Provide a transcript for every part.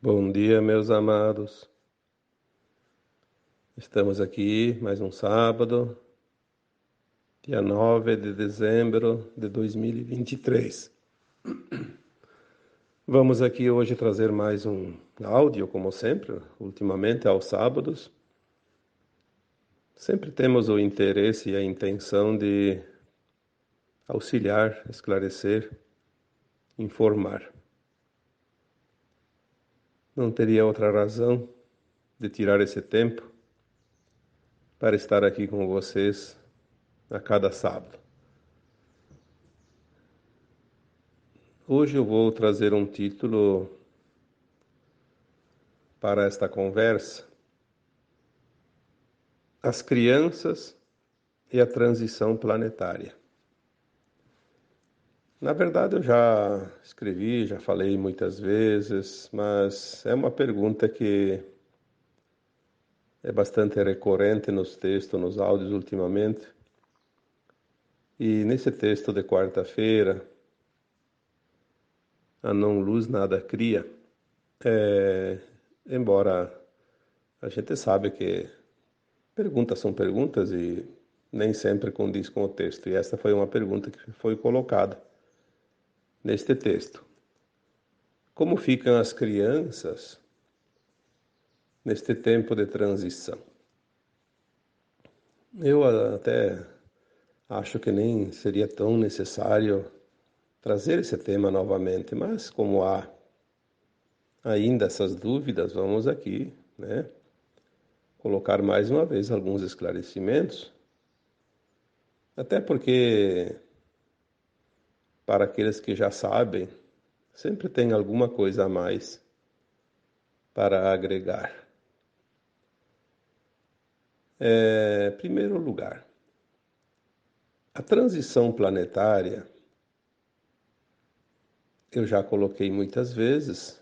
Bom dia, meus amados. Estamos aqui mais um sábado, dia 9 de dezembro de 2023. Vamos aqui hoje trazer mais um áudio, como sempre, ultimamente aos sábados. Sempre temos o interesse e a intenção de auxiliar, esclarecer, informar. Não teria outra razão de tirar esse tempo para estar aqui com vocês a cada sábado. Hoje eu vou trazer um título para esta conversa: as crianças e a transição planetária. Na verdade, eu já escrevi, já falei muitas vezes, mas é uma pergunta que é bastante recorrente nos textos, nos áudios ultimamente. E nesse texto de quarta-feira, a não luz nada cria, embora a gente sabe que perguntas são perguntas e nem sempre condiz com o texto. E esta foi uma pergunta que foi colocada neste texto. Como ficam as crianças neste tempo de transição? Eu até acho que nem seria tão necessário trazer esse tema novamente, mas como há ainda essas dúvidas, vamos aqui, colocar mais uma vez alguns esclarecimentos, até porque, para aqueles que já sabem, sempre tem alguma coisa a mais para agregar. Primeiro lugar, a transição planetária, eu já coloquei muitas vezes,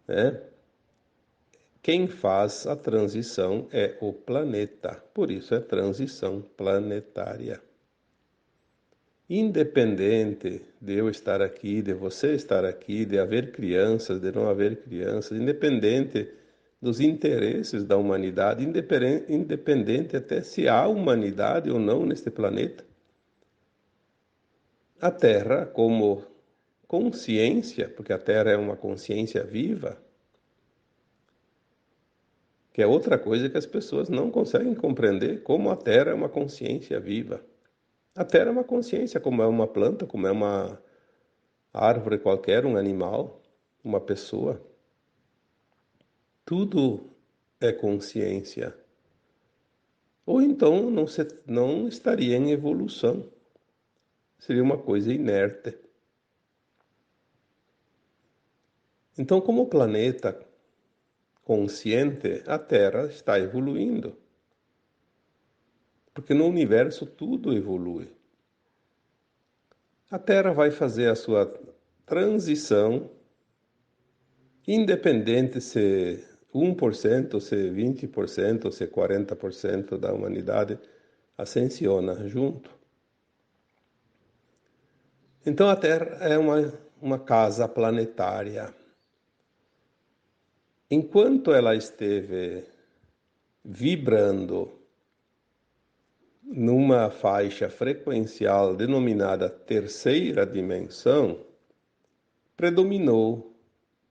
né? Quem faz a transição é o planeta, por isso é transição planetária. Independente de eu estar aqui, de você estar aqui, de haver crianças, de não haver crianças, independente dos interesses da humanidade, independente até se há humanidade ou não neste planeta, a Terra, como consciência, porque a Terra é uma consciência viva, que é outra coisa que as pessoas não conseguem compreender, como a Terra é uma consciência viva. A Terra é uma consciência, como é uma planta, como é uma árvore qualquer, um animal, uma pessoa. Tudo é consciência. Ou então não estaria em evolução. Seria uma coisa inerte. Então, como planeta consciente, a Terra está evoluindo. Porque no universo tudo evolui. A Terra vai fazer a sua transição, independente se 1%, se 20%, se 40% da humanidade ascensiona junto. Então a Terra é uma casa planetária. Enquanto ela esteve vibrando numa faixa frequencial denominada terceira dimensão, predominou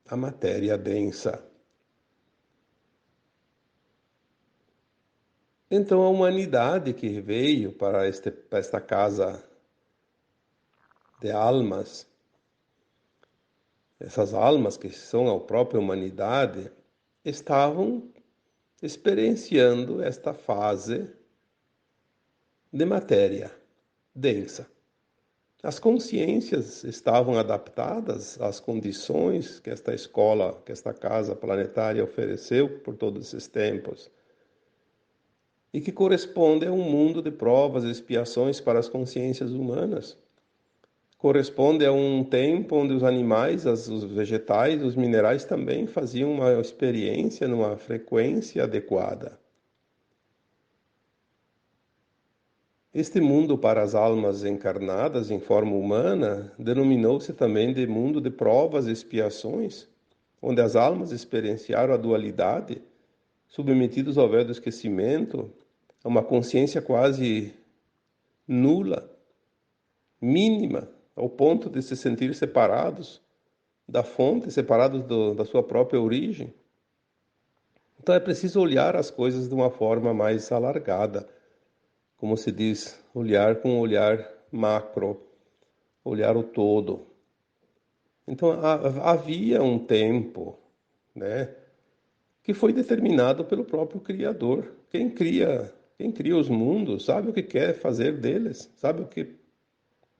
a matéria densa. Então a humanidade que veio para esta casa de almas, essas almas que são a própria humanidade, estavam experienciando esta fase de matéria densa. As consciências estavam adaptadas às condições que esta escola, que esta casa planetária ofereceu por todos esses tempos, e que corresponde a um mundo de provas e expiações para as consciências humanas. Corresponde a um tempo onde os animais, os vegetais, os minerais também faziam uma experiência numa frequência adequada. Este mundo para as almas encarnadas em forma humana denominou-se também de mundo de provas e expiações, onde as almas experienciaram a dualidade, submetidos ao véu do esquecimento, a uma consciência quase nula, mínima, ao ponto de se sentir separados da fonte, separados da sua própria origem. Então é preciso olhar as coisas de uma forma mais alargada, como se diz, olhar com um olhar macro, olhar o todo. Então havia um tempo, né, que foi determinado pelo próprio Criador. Quem cria os mundos sabe o que quer fazer deles, sabe o que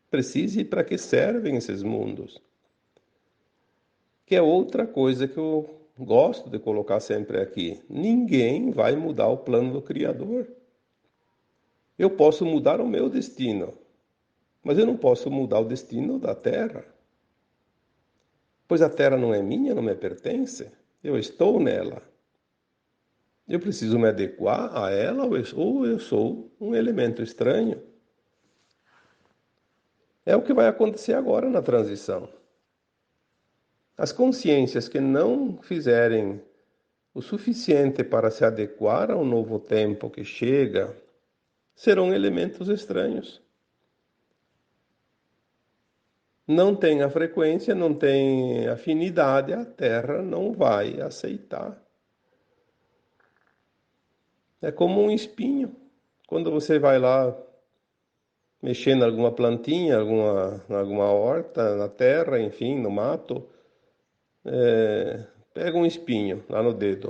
precisa e para que servem esses mundos. Que é outra coisa que eu gosto de colocar sempre aqui. Ninguém vai mudar o plano do Criador. Eu posso mudar o meu destino, mas eu não posso mudar o destino da Terra. Pois a Terra não é minha, não me pertence. Eu estou nela. Eu preciso me adequar a ela ou eu sou um elemento estranho. É o que vai acontecer agora na transição. As consciências que não fizerem o suficiente para se adequar ao novo tempo que chega serão elementos estranhos. Não tem a frequência, não tem afinidade, a Terra não vai aceitar. É como um espinho. Quando você vai lá mexer em alguma plantinha, alguma horta, na terra, enfim, no mato, pega um espinho lá no dedo.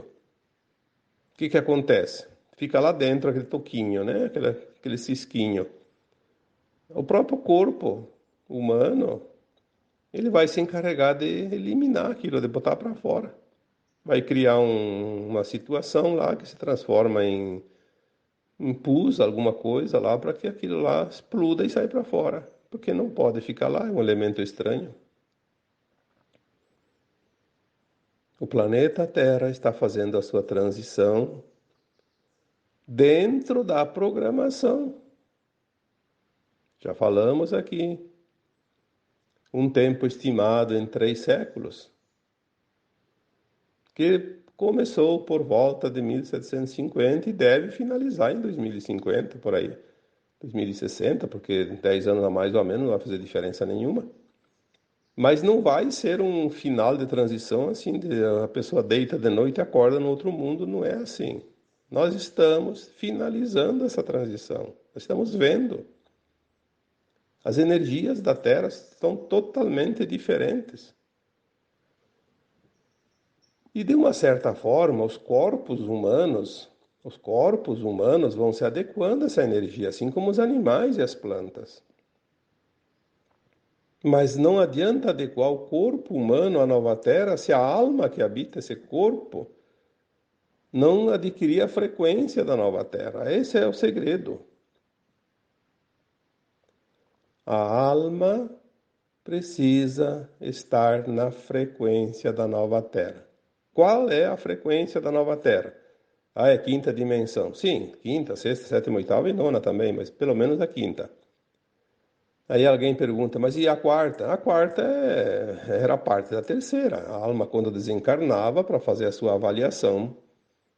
O que que acontece? Fica lá dentro aquele toquinho, né? Aquele cisquinho. O próprio corpo humano, ele vai se encarregar de eliminar aquilo, de botar para fora. Vai criar uma situação lá que se transforma em impus alguma coisa lá para que aquilo lá exploda e saia para fora, porque não pode ficar lá, é um elemento estranho. O planeta Terra está fazendo a sua transição dentro da programação. Já falamos aqui, um tempo estimado em 3 séculos, que começou por volta de 1750 e deve finalizar em 2050, por aí. 2060, porque 10 anos a mais ou a menos não vai fazer diferença nenhuma. Mas não vai ser um final de transição assim, a pessoa deita de noite e acorda no outro mundo, não é assim. Nós estamos finalizando essa transição. Nós estamos vendo. As energias da Terra estão totalmente diferentes. E de uma certa forma, os corpos humanos vão se adequando a essa energia, assim como os animais e as plantas. Mas não adianta adequar o corpo humano à nova Terra se a alma que habita esse corpo não adquirir a frequência da nova Terra. Esse é o segredo. A alma precisa estar na frequência da nova Terra. Qual é a frequência da nova Terra? Ah, é quinta dimensão. Sim, quinta, sexta, sétima, oitava e nona também, mas pelo menos a quinta. Aí alguém pergunta, mas e a quarta? A quarta era parte da terceira. A alma, quando desencarnava para fazer a sua avaliação,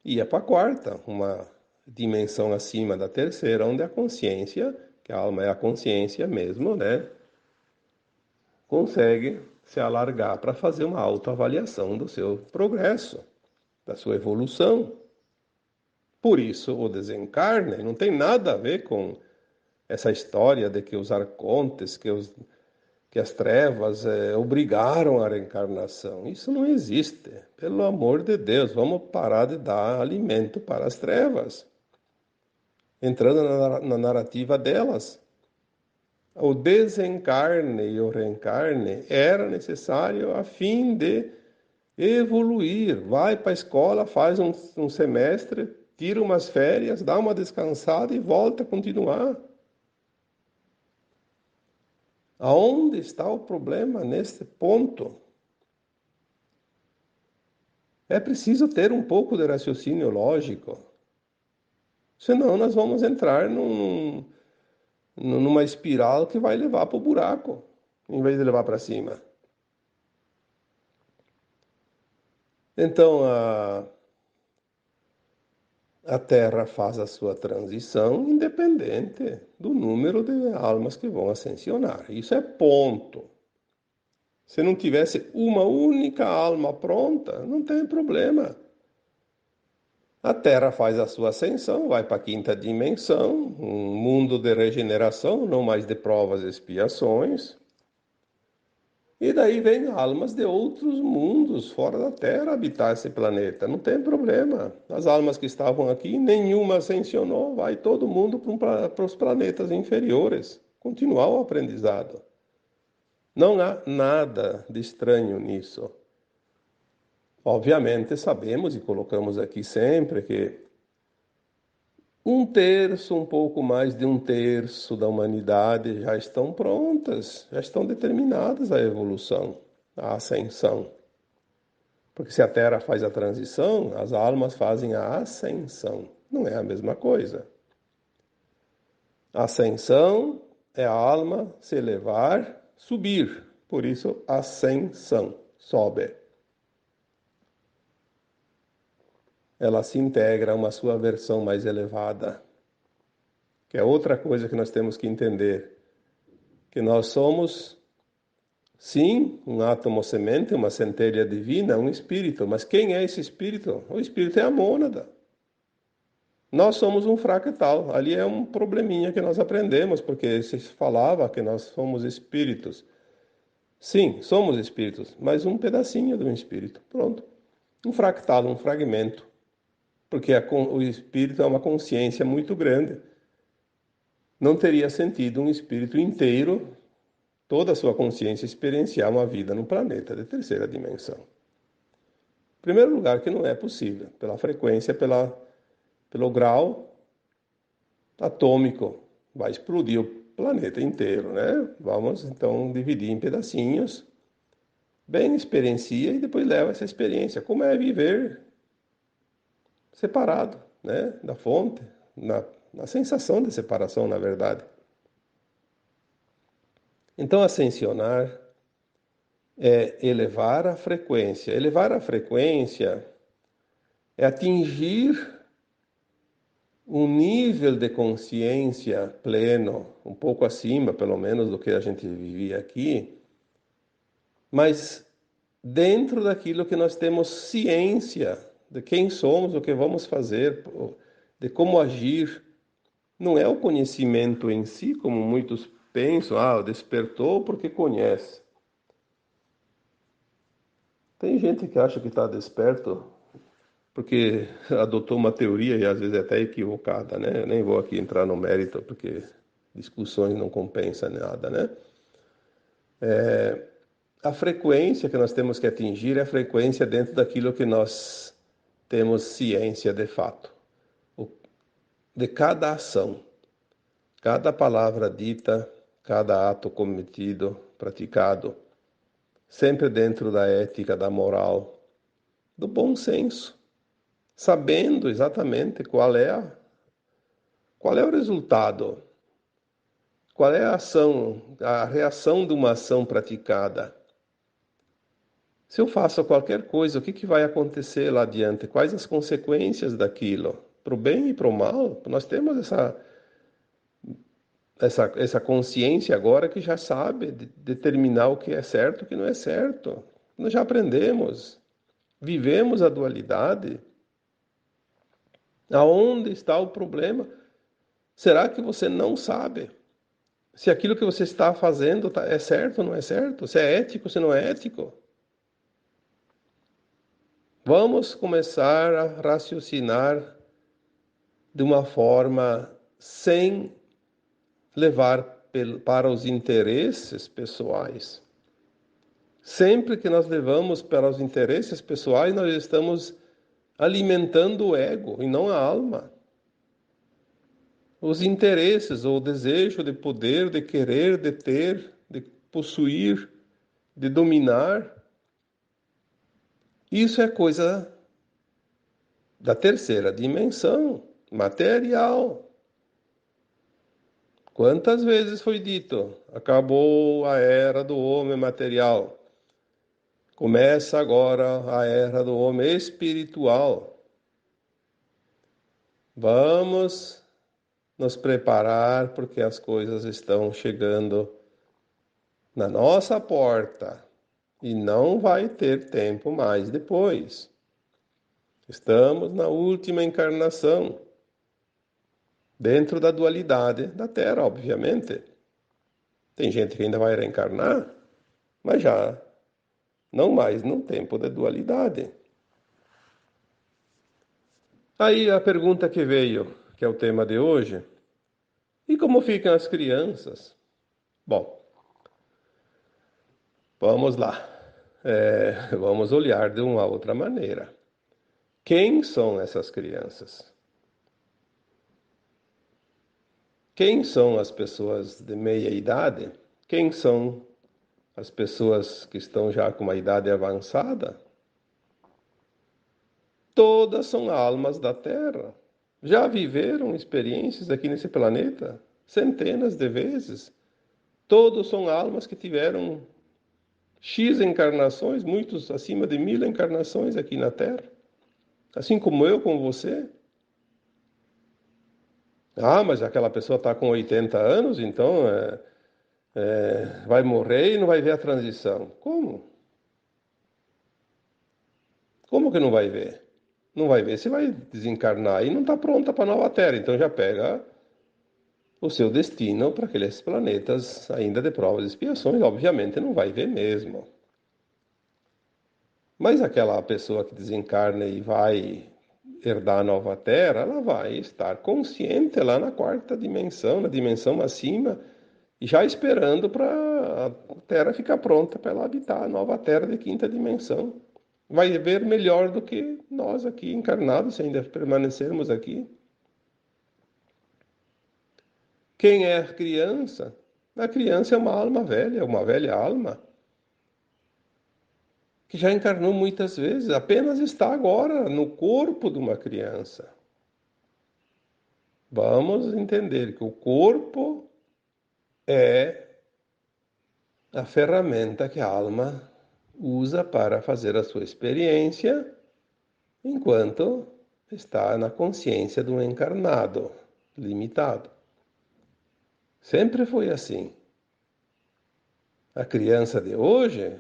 ia para a quarta, uma dimensão acima da terceira, onde a consciência, que a alma é a consciência mesmo, né, consegue se alargar para fazer uma autoavaliação do seu progresso, da sua evolução. Por isso, o desencarne não tem nada a ver com essa história de que os arcontes, que as trevas obrigaram a reencarnação. Isso não existe. Pelo amor de Deus, vamos parar de dar alimento para as trevas, entrando na narrativa delas. O desencarne e o reencarne era necessário a fim de evoluir. Vai para a escola, faz um semestre, tira umas férias, dá uma descansada e volta a continuar. Aonde está o problema nesse ponto? É preciso ter um pouco de raciocínio lógico. Senão nós vamos entrar numa espiral que vai levar para o buraco, em vez de levar para cima. Então, a Terra faz a sua transição independente do número de almas que vão ascensionar. Isso é ponto. Se não tivesse uma única alma pronta, não tem problema. A Terra faz a sua ascensão, vai para a quinta dimensão, um mundo de regeneração, não mais de provas e expiações. E daí vem almas de outros mundos fora da Terra habitar esse planeta. Não tem problema. As almas que estavam aqui, nenhuma ascensionou, vai todo mundo para os planetas inferiores. Continuar o aprendizado. Não há nada de estranho nisso. Obviamente, sabemos e colocamos aqui sempre que um terço, um pouco mais de um terço da humanidade já estão prontas, já estão determinadas à evolução, à ascensão. Porque se a Terra faz a transição, as almas fazem a ascensão. Não é a mesma coisa. Ascensão é a alma se elevar, subir. Por isso, ascensão, sobe. Ela se integra a uma sua versão mais elevada, que é outra coisa que nós temos que entender, que nós somos, sim, um átomo semente, uma centelha divina, um espírito, mas quem é esse espírito? O espírito é a mônada. Nós somos um fractal. Ali é um probleminha que nós aprendemos, porque se falava que nós somos espíritos. Sim, somos espíritos, mas um pedacinho de um espírito. Pronto. Um fractal, um fragmento. Porque o espírito é uma consciência muito grande. Não teria sentido um espírito inteiro, toda a sua consciência, experienciar uma vida no planeta de terceira dimensão. Em primeiro lugar, que não é possível, pela frequência, pelo grau atômico. Vai explodir o planeta inteiro, né? Vamos então dividir em pedacinhos, bem experiencia e depois leva essa experiência. Como é viver separado, né? Da fonte, na sensação de separação, na verdade. Então, ascensionar é elevar a frequência. Elevar a frequência é atingir um nível de consciência pleno, um pouco acima, pelo menos, do que a gente vivia aqui, mas dentro daquilo que nós temos ciência de quem somos, o que vamos fazer, de como agir. Não é o conhecimento em si, como muitos pensam, despertou porque conhece. Tem gente que acha que está desperto porque adotou uma teoria e às vezes é até equivocada, né? Eu nem vou aqui entrar no mérito porque discussões não compensam nada, né? A frequência que nós temos que atingir é a frequência dentro daquilo que nós temos ciência de fato, de cada ação, cada palavra dita, cada ato cometido, praticado, sempre dentro da ética, da moral, do bom senso, sabendo exatamente qual é o resultado, qual é a ação, a reação de uma ação praticada. Se eu faço qualquer coisa, o que vai acontecer lá adiante? Quais as consequências daquilo? Para o bem e para o mal? Nós temos essa consciência agora que já sabe determinar o que é certo e o que não é certo. Nós já aprendemos, vivemos a dualidade. Aonde está o problema? Será que você não sabe se aquilo que você está fazendo é certo ou não é certo? Se é ético, se não é ético? Vamos começar a raciocinar de uma forma sem levar para os interesses pessoais. Sempre que nós levamos para os interesses pessoais, nós estamos alimentando o ego e não a alma. Os interesses ou o desejo de poder, de querer, de ter, de possuir, de dominar, isso é coisa da terceira dimensão, material. Quantas vezes foi dito? Acabou a era do homem material. Começa agora a era do homem espiritual. Vamos nos preparar porque as coisas estão chegando na nossa porta e não vai ter tempo mais depois. Estamos na última encarnação, dentro da dualidade da Terra, obviamente. Tem gente que ainda vai reencarnar, mas já não mais no tempo da dualidade. Aí a pergunta que veio, que é o tema de hoje, e como ficam as crianças? Bom, vamos lá. Vamos olhar de uma outra maneira. Quem são essas crianças? Quem são as pessoas de meia idade? Quem são as pessoas que estão já com uma idade avançada? Todas são almas da Terra. Já viveram experiências aqui nesse planeta centenas de vezes. Todos são almas que tiveram X encarnações, muitos acima de 1000 encarnações aqui na Terra. Assim como eu, como você. Ah, mas aquela pessoa está com 80 anos, então vai morrer e não vai ver a transição. Como? Como que não vai ver? Não vai ver se vai desencarnar e não está pronta para a nova Terra. Então já pega o seu destino para aqueles planetas ainda de provas e expiações. Obviamente não vai ver mesmo. Mas aquela pessoa que desencarna e vai herdar a nova Terra, ela vai estar consciente lá na quarta dimensão, na dimensão acima, e já esperando para a Terra ficar pronta para ela habitar a nova Terra de quinta dimensão. Vai ver melhor do que nós aqui encarnados, se ainda permanecermos aqui. Quem é a criança? A criança é uma alma velha, é uma velha alma, que já encarnou muitas vezes, apenas está agora no corpo de uma criança. Vamos entender que o corpo é a ferramenta que a alma usa para fazer a sua experiência enquanto está na consciência do encarnado, limitado. Sempre foi assim. A criança de hoje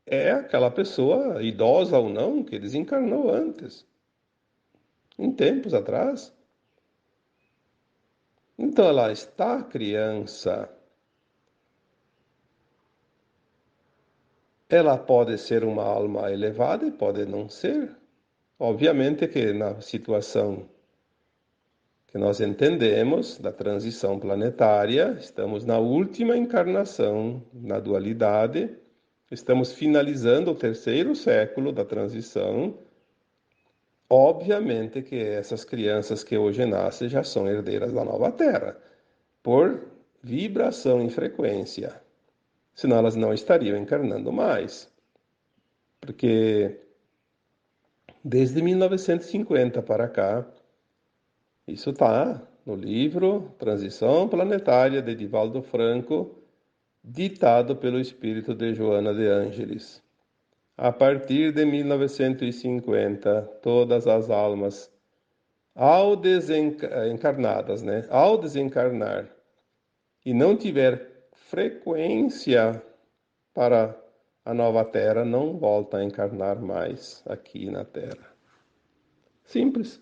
é aquela pessoa, idosa ou não, que desencarnou antes, em tempos atrás. Então ela está criança. Ela pode ser uma alma elevada e pode não ser. Obviamente que na situação que nós entendemos da transição planetária, estamos na última encarnação na dualidade, estamos finalizando o terceiro século da transição. Obviamente que essas crianças que hoje nascem já são herdeiras da nova Terra, por vibração e frequência. Senão elas não estariam encarnando mais. Porque desde 1950 para cá, isso está no livro Transição Planetária de Divaldo Franco, ditado pelo espírito de Joana de Ângeles. A partir de 1950, todas as almas encarnadas, né? Ao desencarnar e não tiver frequência para a nova Terra, não volta a encarnar mais aqui na Terra. Simples.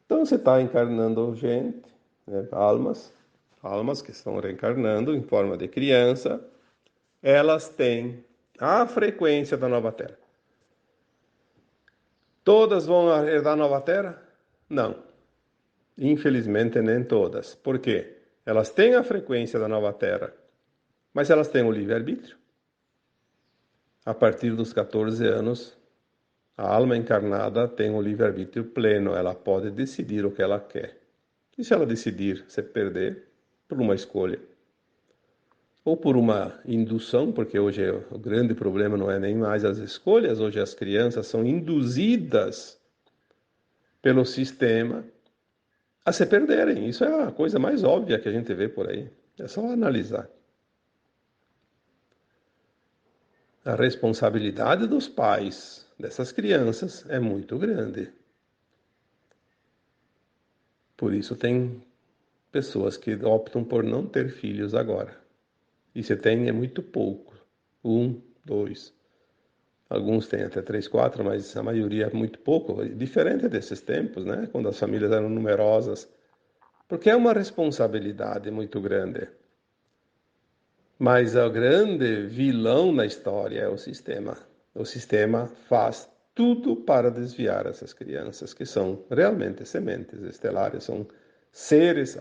Então você está encarnando gente, né? Almas que estão reencarnando em forma de criança, elas têm a frequência da nova Terra. Todas vão herdar a nova Terra? Não. Infelizmente, nem todas. Por quê? Elas têm a frequência da nova Terra, mas elas têm o livre-arbítrio. A partir dos 14 anos, a alma encarnada tem o livre-arbítrio pleno. Ela pode decidir o que ela quer. E se ela decidir se perder, por uma escolha, ou por uma indução, porque hoje o grande problema não é nem mais as escolhas, hoje as crianças são induzidas pelo sistema a se perderem. Isso é a coisa mais óbvia que a gente vê por aí. É só analisar. A responsabilidade dos pais dessas crianças é muito grande. Por isso tem pessoas que optam por não ter filhos agora. E se tem é muito pouco. 1, 2. Alguns têm até 3, 4, mas a maioria é muito pouco. Diferente desses tempos, né? Quando as famílias eram numerosas. Porque é uma responsabilidade muito grande. Mas o grande vilão na história é o sistema. O sistema faz tudo para desviar essas crianças, que são realmente sementes estelares, são seres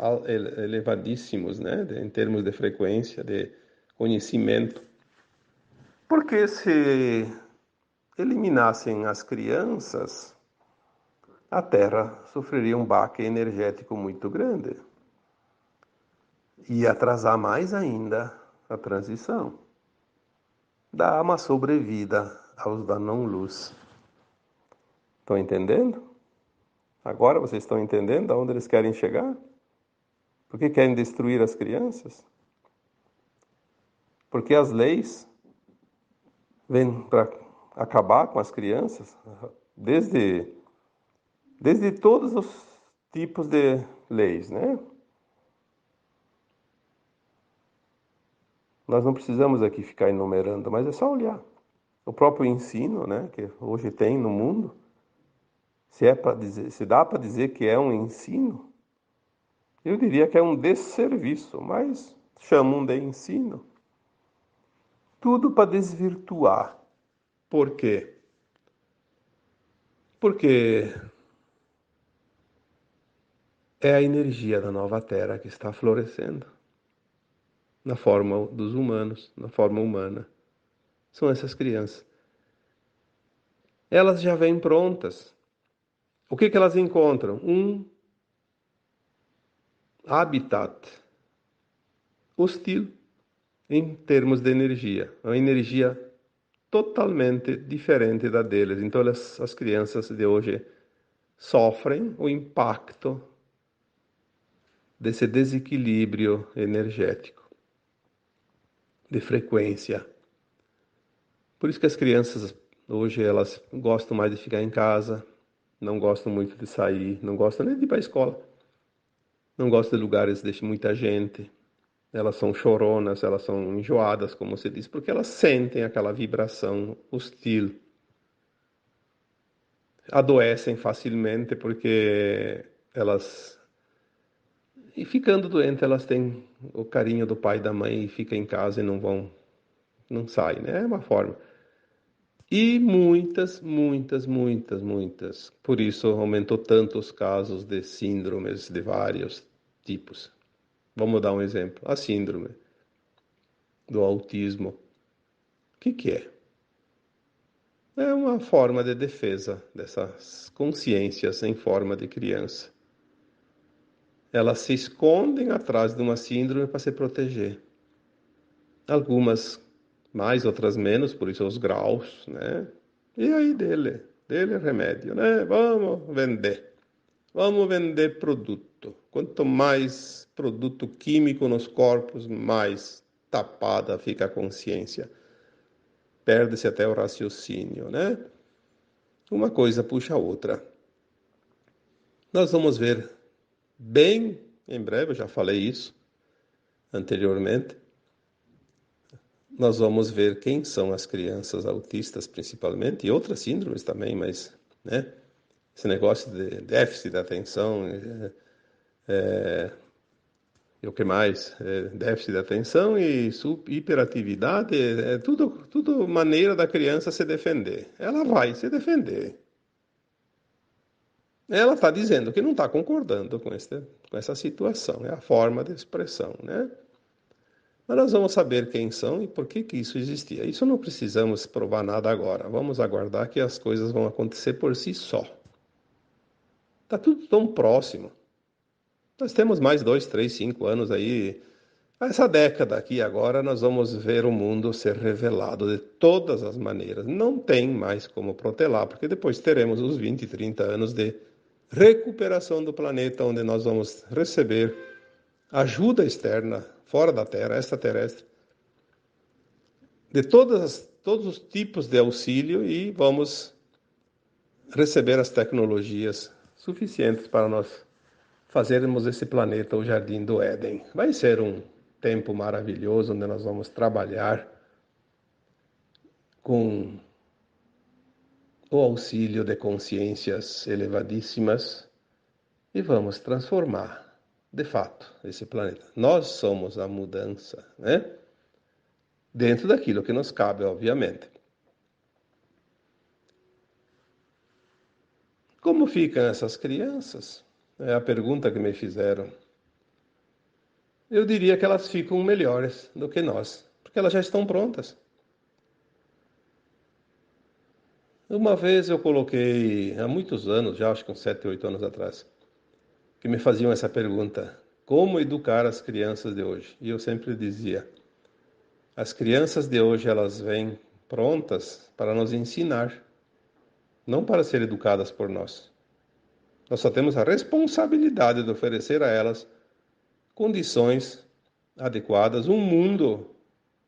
elevadíssimos, né, em termos de frequência, de conhecimento. Porque se eliminassem as crianças, a Terra sofreria um baque energético muito grande. E atrasar mais ainda a transição. Dá uma sobrevida aos da não-luz. Estão entendendo? Agora vocês estão entendendo aonde eles querem chegar? Por que querem destruir as crianças? Porque as leis vêm para acabar com as crianças desde todos os tipos de leis, né? Nós não precisamos aqui ficar enumerando, mas é só olhar. O próprio ensino, né, que hoje tem no mundo, se dá para dizer que é um ensino, eu diria que é um desserviço, mas chamam de ensino. Tudo para desvirtuar. Por quê? Porque é a energia da nova Terra que está florescendo na forma dos humanos, na forma humana. São essas crianças. Elas já vêm prontas. O que elas encontram? Um habitat hostil em termos de energia. Uma energia totalmente diferente da deles. Então, as crianças de hoje sofrem o impacto desse desequilíbrio energético, de frequência. Por isso que as crianças hoje elas gostam mais de ficar em casa, não gostam muito de sair, não gostam nem de ir para a escola, não gostam de lugares de muita gente. Elas são choronas, elas são enjoadas, como se diz, porque elas sentem aquela vibração hostil. Adoecem facilmente porque elas e ficando doente, elas têm o carinho do pai e da mãe e ficam em casa e não saem, né? É uma forma. E muitas. Por isso aumentou tanto os casos de síndromes de vários tipos. Vamos dar um exemplo. A síndrome do autismo. O que é? É uma forma de defesa dessas consciências em forma de criança. Elas se escondem atrás de uma síndrome para se proteger. Algumas mais, outras menos, por isso os graus, né? E aí dele é remédio, né? Vamos vender produto. Quanto mais produto químico nos corpos, mais tapada fica a consciência. Perde-se até o raciocínio, né? Uma coisa puxa a outra. Nós vamos ver bem em breve, eu já falei isso anteriormente, nós vamos ver quem são as crianças autistas principalmente, e outras síndromes também, mas, né? Esse negócio de déficit da atenção, e o que mais? Déficit da atenção e hiperatividade, é tudo maneira da criança se defender. Ela vai se defender. Ela está dizendo que não está concordando com essa situação, é a forma de expressão, né? Mas nós vamos saber quem são e por que isso existia. Isso não precisamos provar nada agora. Vamos aguardar que as coisas vão acontecer por si só. Está tudo tão próximo. Nós temos mais 2, 3, 5 anos aí. Essa década aqui agora nós vamos ver o mundo ser revelado de todas as maneiras. Não tem mais como protelar, porque depois teremos os 20, 30 anos de recuperação do planeta, onde nós vamos receber ajuda externa, fora da Terra, extraterrestre, de todas as todos os tipos de auxílio e vamos receber as tecnologias suficientes para nós fazermos esse planeta o Jardim do Éden. Vai ser um tempo maravilhoso onde nós vamos trabalhar com o auxílio de consciências elevadíssimas e vamos transformar, de fato, esse planeta. Nós somos a mudança, né? Dentro daquilo que nos cabe, obviamente. Como ficam essas crianças? É a pergunta que me fizeram. Eu diria que elas ficam melhores do que nós, porque elas já estão prontas. Uma vez eu coloquei, há muitos anos, já acho que uns 7, 8 anos atrás, que me faziam essa pergunta: como educar as crianças de hoje? E eu sempre dizia: as crianças de hoje elas vêm prontas para nos ensinar, não para ser educadas por nós. Nós só temos a responsabilidade de oferecer a elas condições adequadas, um mundo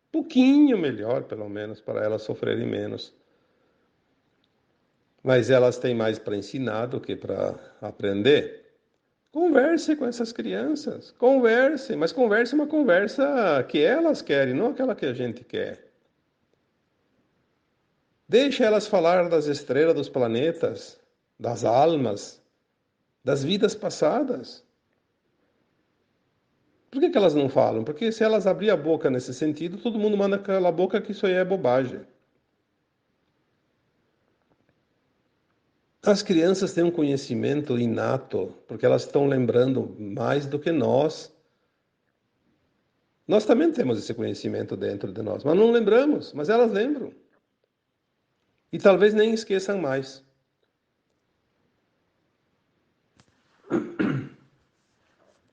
um pouquinho melhor, pelo menos, para elas sofrerem menos. Mas elas têm mais para ensinar do que para aprender. Converse com essas crianças, converse, mas converse uma conversa que elas querem, não aquela que a gente quer. Deixe elas falar das estrelas, dos planetas, das almas, das vidas passadas. Por que elas não falam? Porque se elas abrirem a boca nesse sentido, todo mundo manda calar a boca que isso aí é bobagem. As crianças têm um conhecimento inato, porque elas estão lembrando mais do que nós. Nós também temos esse conhecimento dentro de nós, mas não lembramos, mas elas lembram. E talvez nem esqueçam mais.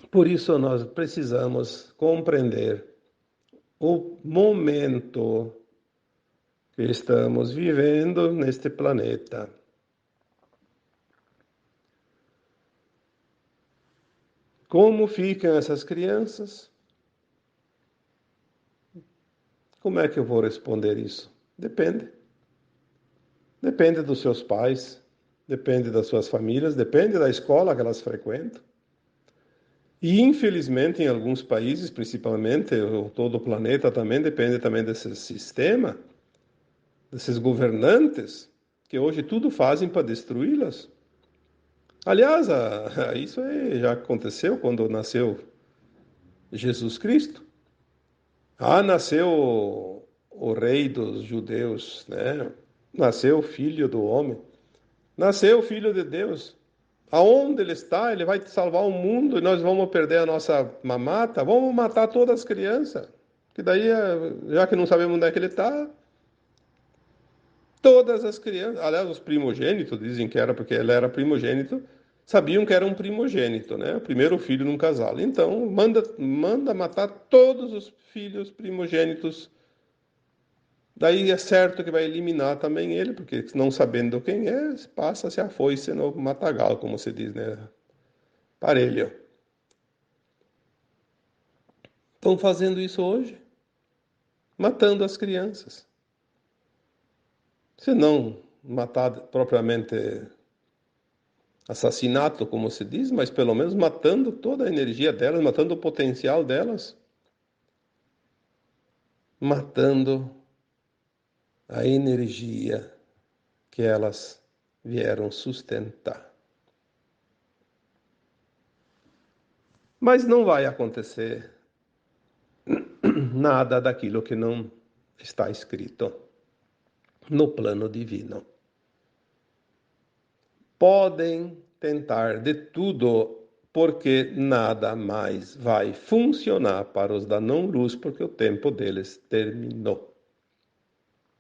Por isso nós precisamos compreender o momento que estamos vivendo neste planeta. Como ficam essas crianças? Como é que eu vou responder isso? Depende. Depende dos seus pais, depende das suas famílias, depende da escola que elas frequentam. E, infelizmente, em alguns países, principalmente, todo o planeta também depende também desse sistema, desses governantes, que hoje tudo fazem para destruí-las. Aliás, isso já aconteceu quando nasceu Jesus Cristo. Nasceu o rei dos judeus, né? Nasceu o filho do homem. Nasceu o filho de Deus. Aonde ele está, ele vai salvar o mundo e nós vamos perder a nossa mamata, vamos matar todas as crianças. Que daí, já que não sabemos onde é que ele está, todas as crianças, aliás, os primogênitos, dizem que era porque ele era primogênito, sabiam que era um primogênito, né? O primeiro filho num casal. Então, manda matar todos os filhos primogênitos. Daí é certo que vai eliminar também ele, porque não sabendo quem é, passa-se a foice no matagal, como se diz, né? Parelho. Estão fazendo isso hoje, matando as crianças. Se não matar propriamente assassinato, como se diz, mas pelo menos matando toda a energia delas, matando o potencial delas, matando a energia que elas vieram sustentar. Mas não vai acontecer nada daquilo que não está escrito no plano divino. Podem tentar de tudo, porque nada mais vai funcionar para os da não-luz, porque o tempo deles terminou.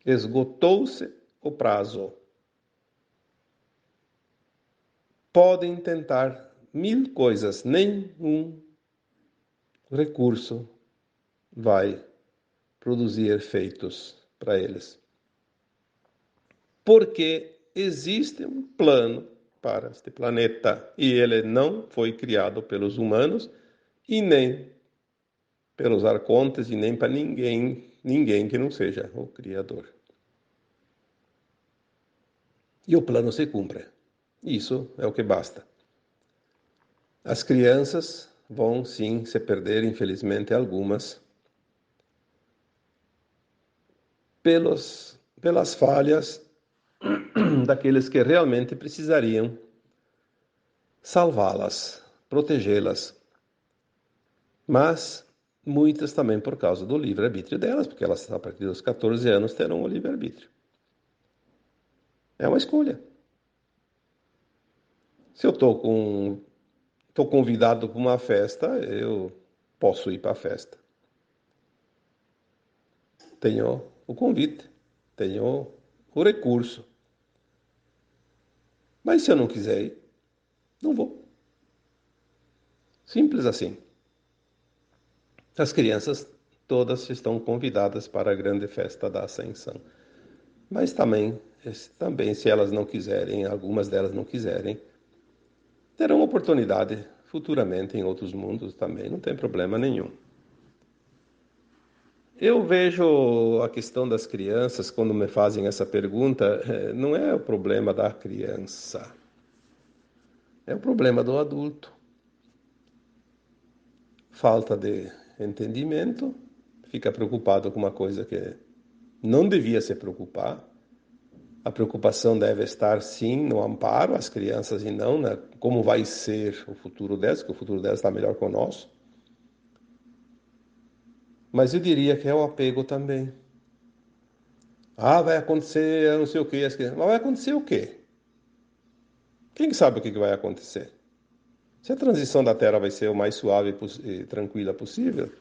Esgotou-se o prazo. Podem tentar 1000 coisas, nenhum recurso vai produzir efeitos para eles. Porque existe um plano para este planeta e ele não foi criado pelos humanos e nem pelos arcontes e nem para ninguém que não seja o Criador. e o plano se cumpre. Isso é o que basta. As crianças vão sim se perder, infelizmente, algumas, pelas falhas daqueles que realmente precisariam salvá-las, protegê-las. Mas muitas também por causa do livre-arbítrio delas, porque elas, a partir dos 14 anos, terão o livre-arbítrio. É uma escolha. Se eu estou convidado para uma festa, eu posso ir para a festa. Tenho o convite, tenho o recurso. Mas se eu não quiser ir, não vou. Simples assim. As crianças todas estão convidadas para a grande festa da Ascensão. Mas também, se elas não quiserem, algumas delas não quiserem, terão oportunidade futuramente em outros mundos também, não tem problema nenhum. Eu vejo a questão das crianças, quando me fazem essa pergunta, não é o problema da criança, é o problema do adulto. Falta de entendimento, fica preocupado com uma coisa que não devia se preocupar. A preocupação deve estar, sim, no amparo às crianças e não na como vai ser o futuro delas, que o futuro delas está melhor que o nosso. Mas eu diria que é o apego também. Ah, vai acontecer não sei o quê. Mas vai acontecer o quê? Quem sabe o que vai acontecer? Se a transição da Terra vai ser o mais suave e tranquila possível,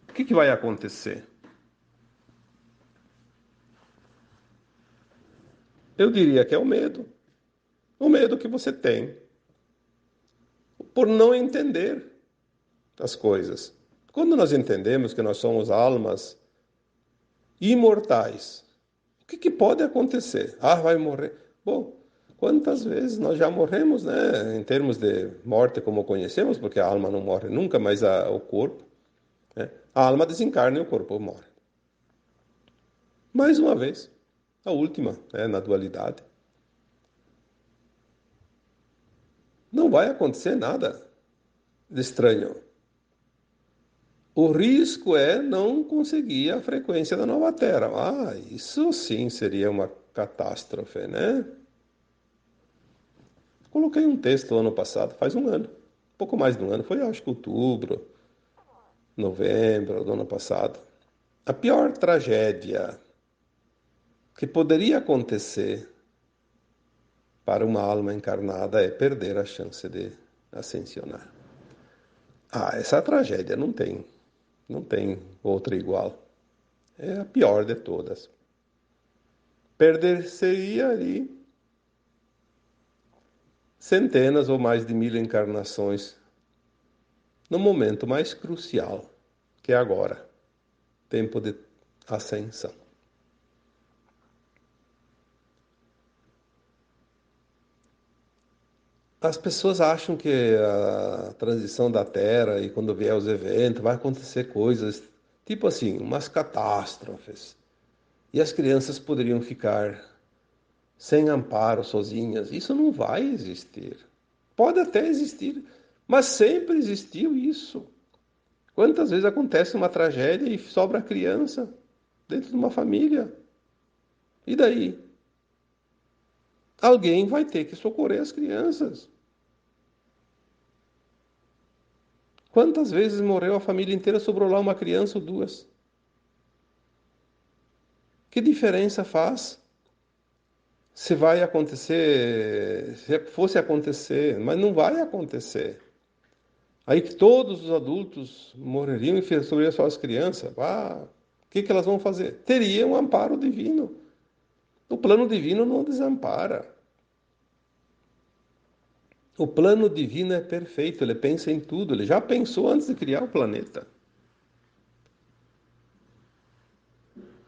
o que vai acontecer? Eu diria que é o medo. O medo que você tem por não entender as coisas. Quando nós entendemos que nós somos almas imortais, o que pode acontecer? Ah, vai morrer. Bom, quantas vezes nós já morremos, né? Em termos de morte como conhecemos, porque a alma não morre nunca, mas o corpo, né? A alma desencarna e o corpo morre. Mais uma vez, a última, né? Na dualidade. Não vai acontecer nada de estranho. O risco é não conseguir a frequência da nova Terra. Ah, isso sim seria uma catástrofe, né? Coloquei um texto ano passado, faz um ano, pouco mais de um ano, foi acho que outubro, novembro do ano passado. A pior tragédia que poderia acontecer para uma alma encarnada é perder a chance de ascensionar. Ah, essa tragédia não tem outra igual. É a pior de todas. Perder seria ali centenas ou mais de 1000 encarnações no momento mais crucial, que é agora, tempo de ascensão. As pessoas acham que a transição da Terra e quando vier os eventos vai acontecer coisas, tipo assim, umas catástrofes. E as crianças poderiam ficar sem amparo, sozinhas. Isso não vai existir. Pode até existir, mas sempre existiu isso. Quantas vezes acontece uma tragédia e sobra a criança dentro de uma família? E daí? Alguém vai ter que socorrer as crianças. Quantas vezes morreu a família inteira, sobrou lá uma criança ou duas? Que diferença faz se vai acontecer, se fosse acontecer, mas não vai acontecer. Aí que todos os adultos morreriam e sobrariam só as crianças. Ah, o que elas vão fazer? Teria um amparo divino. O plano divino não desampara. O plano divino é perfeito, ele pensa em tudo, ele já pensou antes de criar o planeta.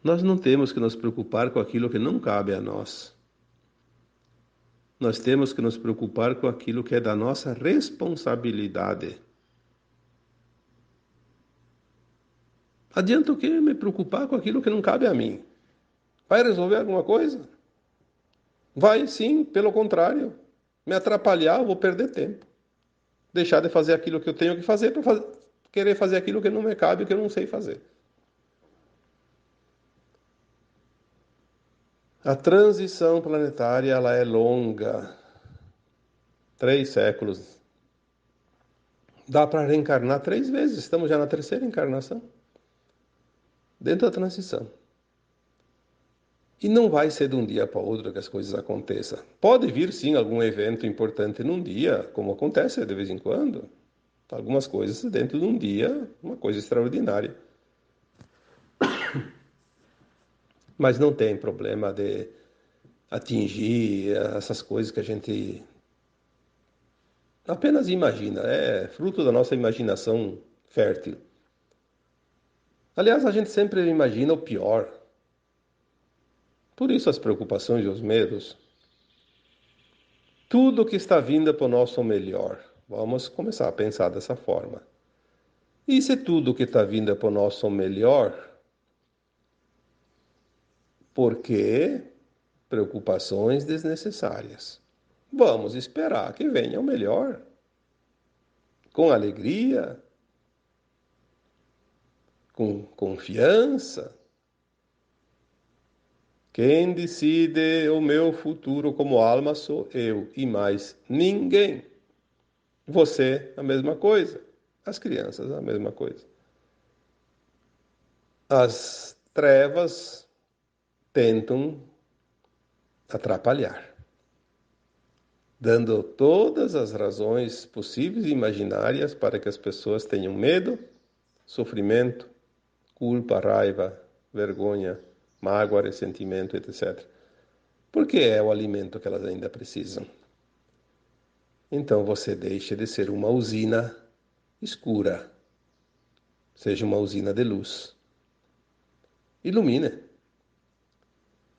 Nós não temos que nos preocupar com aquilo que não cabe a nós. Nós temos que nos preocupar com aquilo que é da nossa responsabilidade. Adianta o quê me preocupar com aquilo que não cabe a mim? Vai resolver alguma coisa? Vai sim, pelo contrário, me atrapalhar, eu vou perder tempo. Deixar de fazer aquilo que eu tenho que fazer para querer fazer aquilo que não me cabe, que eu não sei fazer. A transição planetária, ela é longa, 3 séculos. Dá para reencarnar 3 vezes, estamos já na terceira encarnação, dentro da transição. E não vai ser de um dia para o outro que as coisas aconteçam. Pode vir sim algum evento importante num dia, como acontece de vez em quando. Algumas coisas dentro de um dia, uma coisa extraordinária. Mas não tem problema de atingir essas coisas que a gente apenas imagina. É fruto da nossa imaginação fértil. Aliás, a gente sempre imagina o pior. Por isso as preocupações e os medos. Tudo que está vindo é para o nosso melhor. Vamos começar a pensar dessa forma. E se tudo que está vindo é para o nosso melhor, por que preocupações desnecessárias? Vamos esperar que venha o melhor, com alegria, com confiança. Quem decide o meu futuro como alma sou eu e mais ninguém. Você, a mesma coisa. As crianças, a mesma coisa. As trevas tentam atrapalhar, dando todas as razões possíveis e imaginárias para que as pessoas tenham medo, sofrimento, culpa, raiva, vergonha, mágoa, ressentimento, etc. Porque é o alimento que elas ainda precisam. Então você deixa de ser uma usina escura, seja uma usina de luz. Ilumine.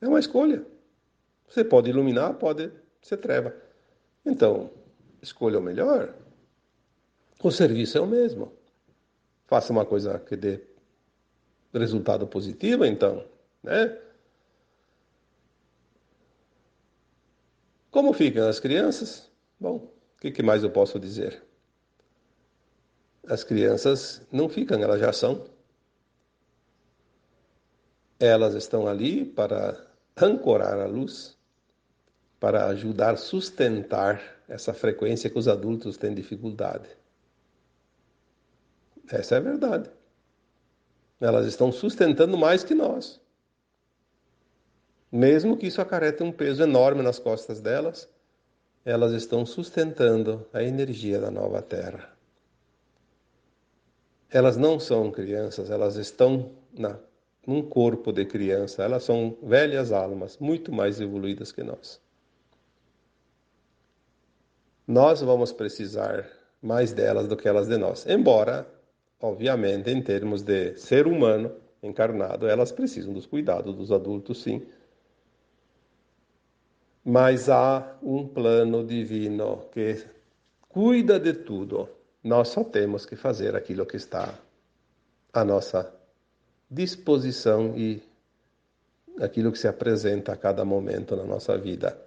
É uma escolha. Você pode iluminar, pode ser treva. Então, escolha o melhor. O serviço é o mesmo. Faça uma coisa que dê resultado positivo, então, né? Como ficam as crianças? Bom, o que mais eu posso dizer? As crianças não ficam, elas já são. Elas estão ali para ancorar a luz, para ajudar a sustentar essa frequência que os adultos têm dificuldade. Essa é a verdade. Elas estão sustentando mais que nós. Mesmo que isso acarrete um peso enorme nas costas delas, elas estão sustentando a energia da nova Terra. Elas não são crianças, elas estão num corpo de criança, elas são velhas almas, muito mais evoluídas que nós. Nós vamos precisar mais delas do que elas de nós. Embora, obviamente, em termos de ser humano encarnado, elas precisam dos cuidados dos adultos, sim. Mas há um plano divino que cuida de tudo. Nós só temos que fazer aquilo que está à nossa disposição e aquilo que se apresenta a cada momento na nossa vida.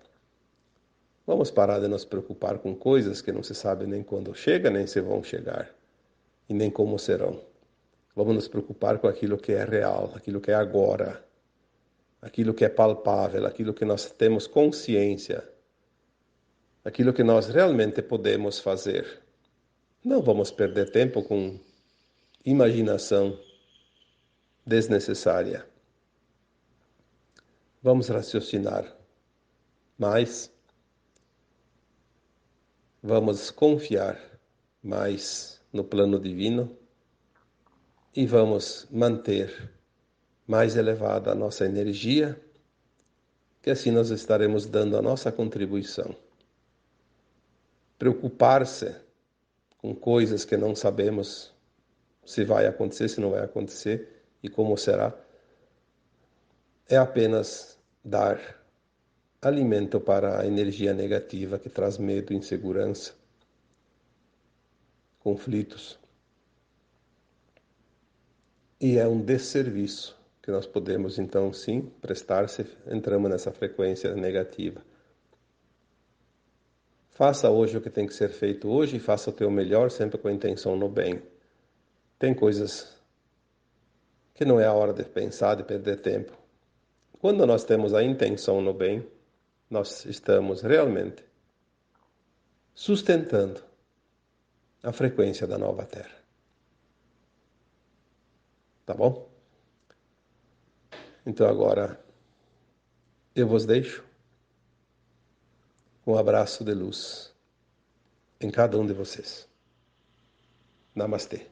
Vamos parar de nos preocupar com coisas que não se sabe nem quando chega, nem se vão chegar, e nem como serão. Vamos nos preocupar com aquilo que é real, aquilo que é agora, aquilo que é palpável, aquilo que nós temos consciência, aquilo que nós realmente podemos fazer. Não vamos perder tempo com imaginação desnecessária. Vamos raciocinar mais, vamos confiar mais no plano divino e vamos manter mais elevada a nossa energia, que assim nós estaremos dando a nossa contribuição. Preocupar-se com coisas que não sabemos se vai acontecer, se não vai acontecer e como será, é apenas dar alimento para a energia negativa que traz medo, insegurança, conflitos. E é um desserviço que nós podemos, então, sim, prestar se entramos nessa frequência negativa. Faça hoje o que tem que ser feito hoje e faça o teu melhor sempre com a intenção no bem. Tem coisas que não é a hora de pensar, de perder tempo. Quando nós temos a intenção no bem, nós estamos realmente sustentando a frequência da nova Terra. Tá bom? Então agora eu vos deixo com um abraço de luz em cada um de vocês. Namastê.